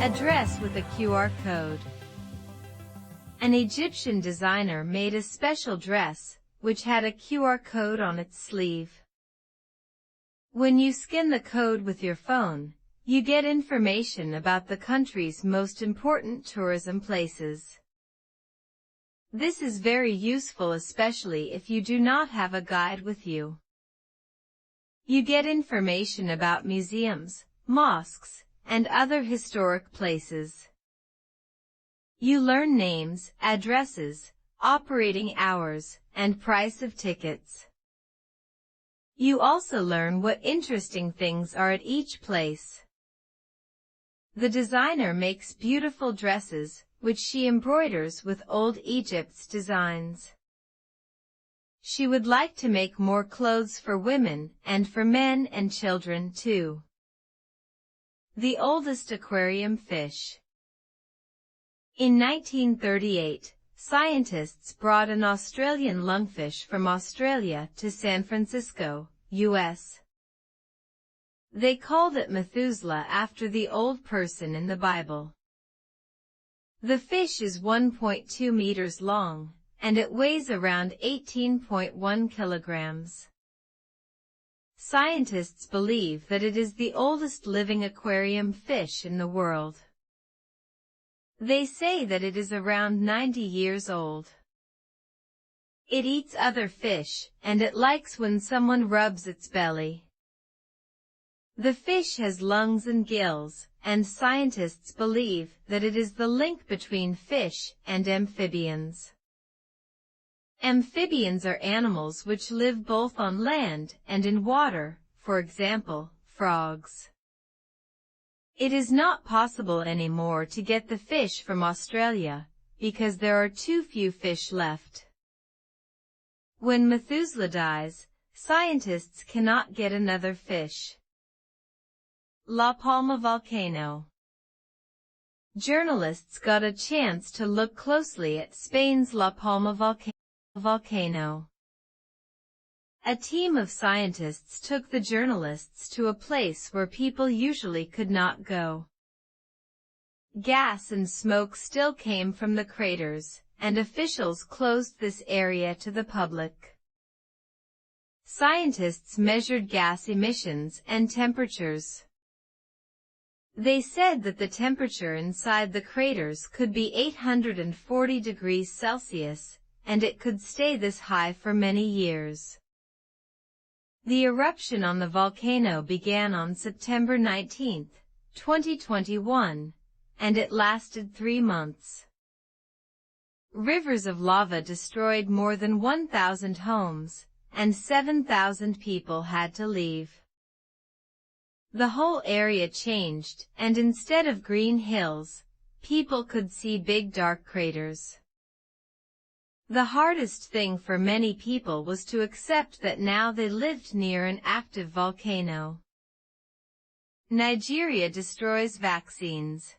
A dress with a QR code. An Egyptian designer made a special dress, which had a QR code on its sleeve. When you scan the code with your phone, you get information about the country's most important tourism places. This is very useful, especially if you do not have a guide with you. You get information about museums, mosques, and other historic places. You learn names, addresses, operating hours, and price of tickets. You also learn what interesting things are at each place. The designer makes beautiful dresses, which she embroiders with old Egypt's designs. She would like to make more clothes for women and for men and children too. The oldest aquarium fish. In 1938, scientists brought an Australian lungfish from Australia to San Francisco, U.S. They called it Methuselah after the old person in the Bible. The fish is 1.2 meters long, and it weighs around 18.1 kilograms. Scientists believe that it is the oldest living aquarium fish in the world. They say that it is around 90 years old. It eats other fish, and it likes when someone rubs its belly. The fish has lungs and gills, and scientists believe that it is the link between fish and amphibians. Amphibians are animals which live both on land and in water, for example, frogs. It is not possible anymore to get the fish from Australia, because there are too few fish left. When Methuselah dies, scientists cannot get another fish. La Palma volcano. Journalists got a chance to look closely at Spain's La Palma volcano. A team of scientists took the journalists to a place where people usually could not go. Gas and smoke still came from the craters, and officials closed this area to the public. Scientists measured gas emissions and temperatures. They said that the temperature inside the craters could be 840 degrees Celsius, and it could stay this high for many years. The eruption on the volcano began on September 19, 2021, and it lasted 3 months. Rivers of lava destroyed more than 1,000 homes, and 7,000 people had to leave. The whole area changed, and instead of green hills, people could see big dark craters. The hardest thing for many people was to accept that now they lived near an active volcano. Nigeria destroys vaccines.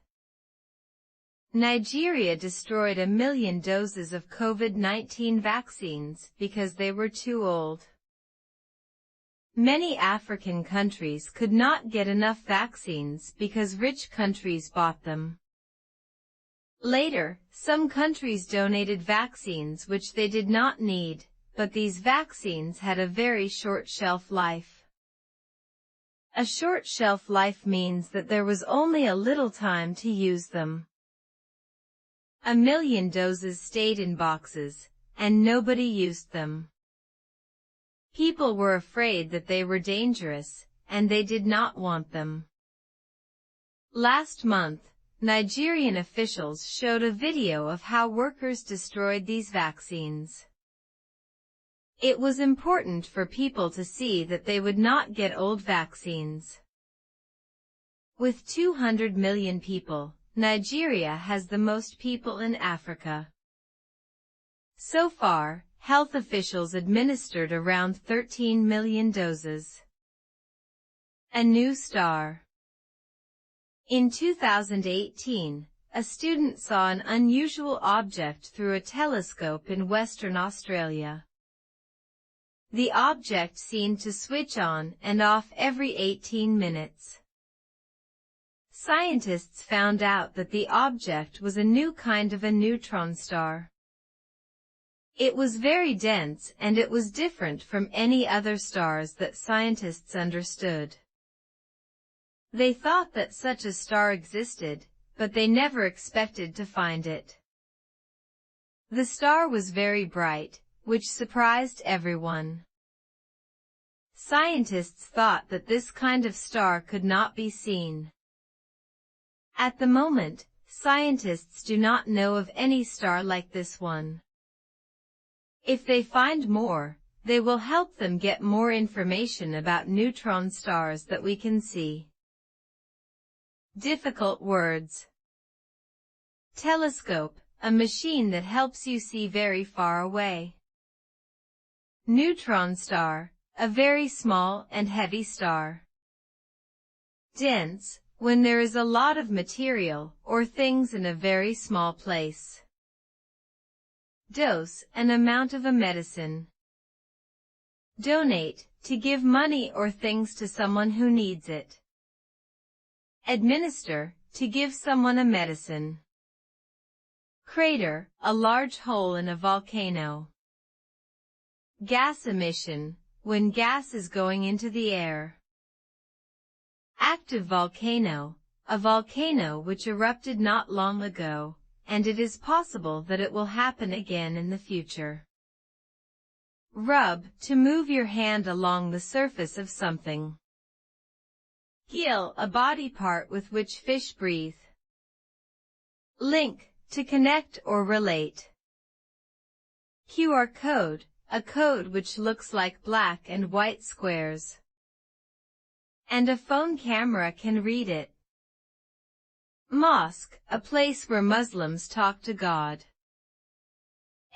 Nigeria destroyed 1 million doses of COVID-19 vaccines because they were too old. Many African countries could not get enough vaccines because rich countries bought them. Later, some countries donated vaccines which they did not need, but these vaccines had a very short shelf life. A short shelf life means that there was only a little time to use them. 1 million doses stayed in boxes, and nobody used them. People were afraid that they were dangerous, and they did not want them. Last month, Nigerian officials showed a video of how workers destroyed these vaccines. It was important for people to see that they would not get old vaccines. With 200 million people, Nigeria has the most people in Africa. So far, health officials administered around 13 million doses. A new star. In 2018, a student saw an unusual object through a telescope in Western Australia. The object seemed to switch on and off every 18 minutes. Scientists found out that the object was a new kind of a neutron star. It was very dense and it was different from any other stars that scientists understood. They thought that such a star existed, but they never expected to find it. The star was very bright, which surprised everyone. Scientists thought that this kind of star could not be seen. At the moment, scientists do not know of any star like this one. If they find more, they will help them get more information about neutron stars that we can see. Difficult words. Telescope, a machine that helps you see very far away. Neutron star, a very small and heavy star. Dense, when there is a lot of material or things in a very small place. Dose, an amount of a medicine. Donate, to give money or things to someone who needs it. Administer, to give someone a medicine. Crater, a large hole in a volcano. Gas emission, when gas is going into the air. Active volcano, a volcano which erupted not long ago, and it is possible that it will happen again in the future. Rub, to move your hand along the surface of something. Gill, a body part with which fish breathe. Link, to connect or relate. QR code, a code which looks like black and white squares. And a phone camera can read it. Mosque, a place where Muslims talk to God.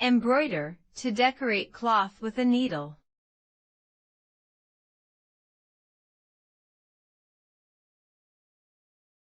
Embroider, to decorate cloth with a needle.